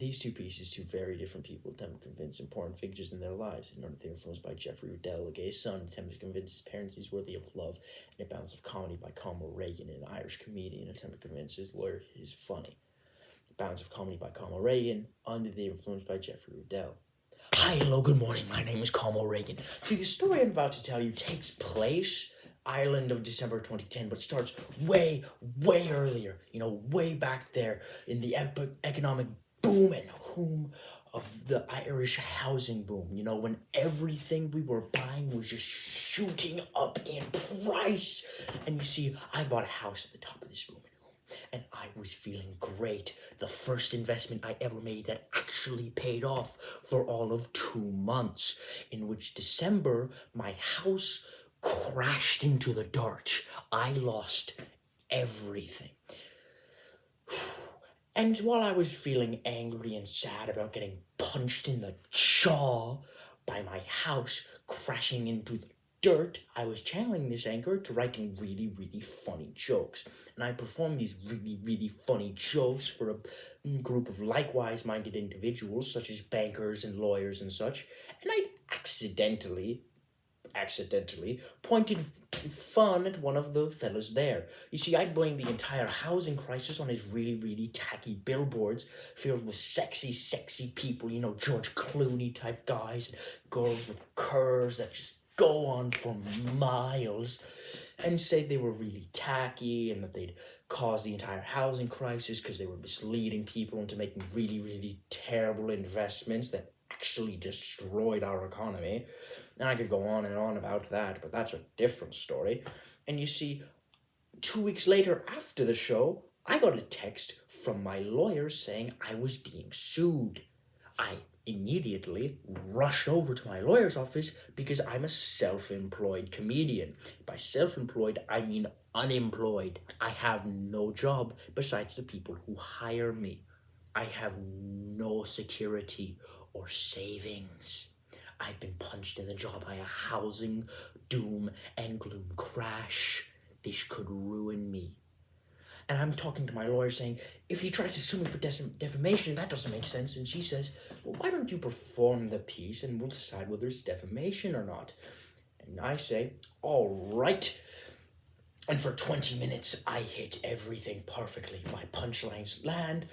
these two pieces, two very different people, attempt to convince important figures in their lives. In order, they're influenced by Jeffrey Riddell, a gay son, attempts to convince his parents he's worthy of love, and A Bounce of Comedy by Conor Reagan, an Irish comedian, attempt to convince his lawyer he's funny. A Bounce of Comedy by Conor Reagan, under the influence by Jeffrey Riddell. Hi, hello, good morning, my name is Conor Reagan. See, the story I'm about to tell you takes place Ireland of December 2010, but starts way earlier, way back there in the economic boom and boom of the Irish housing boom, when everything we were buying was just shooting up in price. And you see, I bought a house at the top of this boom, and I was feeling great. The first investment I ever made that actually paid off for all of 2 months, in which December, my house crashed into the dirt. I lost everything. And while I was feeling angry and sad about getting punched in the jaw by my house crashing into the dirt, I was channeling this anger to writing really funny jokes. And I performed these really funny jokes for a group of likewise minded individuals, such as bankers and lawyers and such. And I accidentally pointed fun at one of the fellas there. You see, I'd blame the entire housing crisis on his really tacky billboards filled with sexy people, George Clooney type guys, girls with curves that just go on for miles, and say they were really tacky and that they'd cause the entire housing crisis because they were misleading people into making really terrible investments that actually destroyed our economy. And I could go on and on about that, but that's a different story. And you see, 2 weeks later after the show, I got a text from my lawyer saying I was being sued. I immediately rushed over to my lawyer's office because I'm a self-employed comedian. By self-employed, I mean unemployed. I have no job besides the people who hire me. I have no security or savings. I've been punched in the jaw by a housing doom and gloom crash. This could ruin me. And I'm talking to my lawyer saying, if he tries to sue me for defamation, that doesn't make sense. And she says, well, why don't you perform the piece and we'll decide whether it's defamation or not. And I say, all right. And for 20 minutes, I hit everything perfectly. My punchlines land.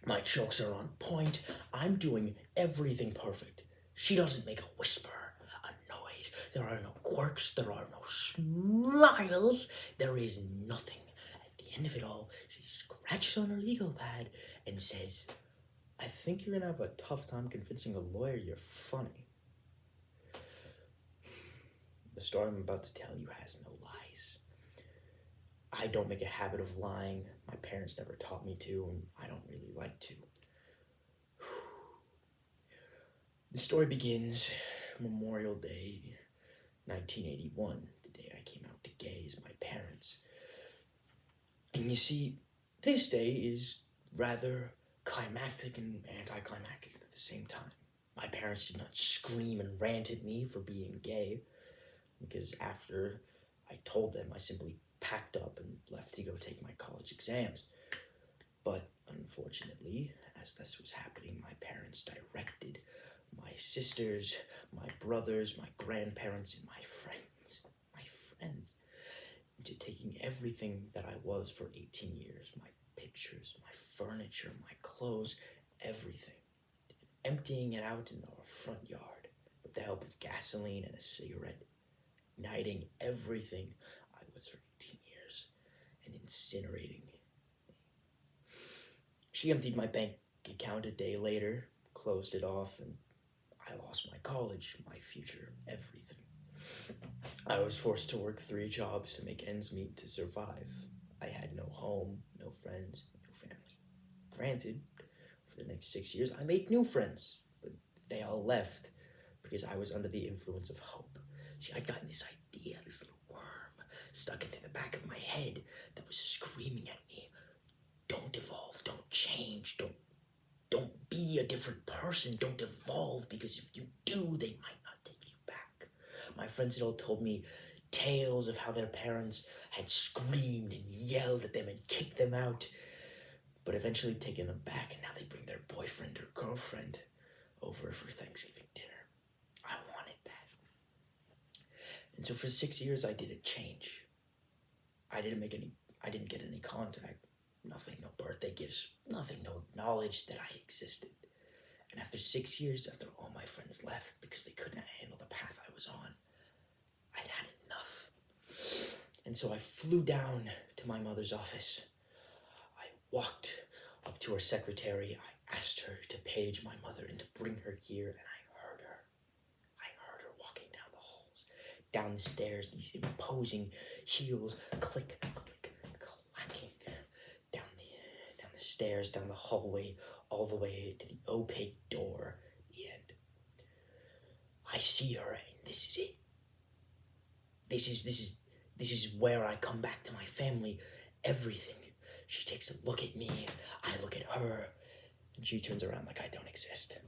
My jokes are on point. I'm doing everything perfect. She doesn't make a whisper, a noise. There are no quirks. There are no smiles. There is nothing. At the end of it all, she scratches on her legal pad and says, I think you're going to have a tough time convincing a lawyer you're funny. The story I'm about to tell you has no lies. I don't make a habit of lying. My parents never taught me to, and I don't really like to. The story begins Memorial Day, 1981, the day I came out to gay as my parents. And you see, this day is rather climactic and anticlimactic at the same time. My parents did not scream and rant at me for being gay, because after I told them, I simply packed up and left to go take my college exams. But unfortunately, as this was happening, my parents directed my sisters, my brothers, my grandparents, and my friends, into taking everything that I was for 18 years, my pictures, my furniture, my clothes, everything, and emptying it out in our front yard with the help of gasoline and a cigarette, igniting everything I was for 18 years and incinerating me. She emptied my bank account a day later, closed it off, and I lost my college, my future, everything. I was forced to work 3 jobs to make ends meet to survive. I had no home, no friends, no family. Granted, for the next 6 years, I made new friends, but they all left because I was under the influence of hope. See, I'd gotten this idea, this little worm stuck into the back of my head that was screaming at me, don't evolve, don't change, don't be a different person, don't evolve, because if you do, they might not take you back. My friends had all told me tales of how their parents had screamed and yelled at them and kicked them out, but eventually taken them back, and now they bring their boyfriend or girlfriend over for Thanksgiving dinner. I wanted that. And so for 6 years, I didn't change. I didn't get any contact. Nothing, no birthday gifts, nothing, no knowledge that I existed. And after 6 years, after all my friends left because they couldn't handle the path I was on, I'd had enough. And so I flew down to my mother's office. I walked up to her secretary. I asked her to page my mother and to bring her here, and I heard her. I heard her walking down the halls, down the stairs, these imposing heels, click, click, clacking, down the stairs, down the hallway, all the way to the opaque door at the end. I see her, and this is it. This is where I come back to my family. Everything. She takes a look at me, I look at her, and she turns around like I don't exist.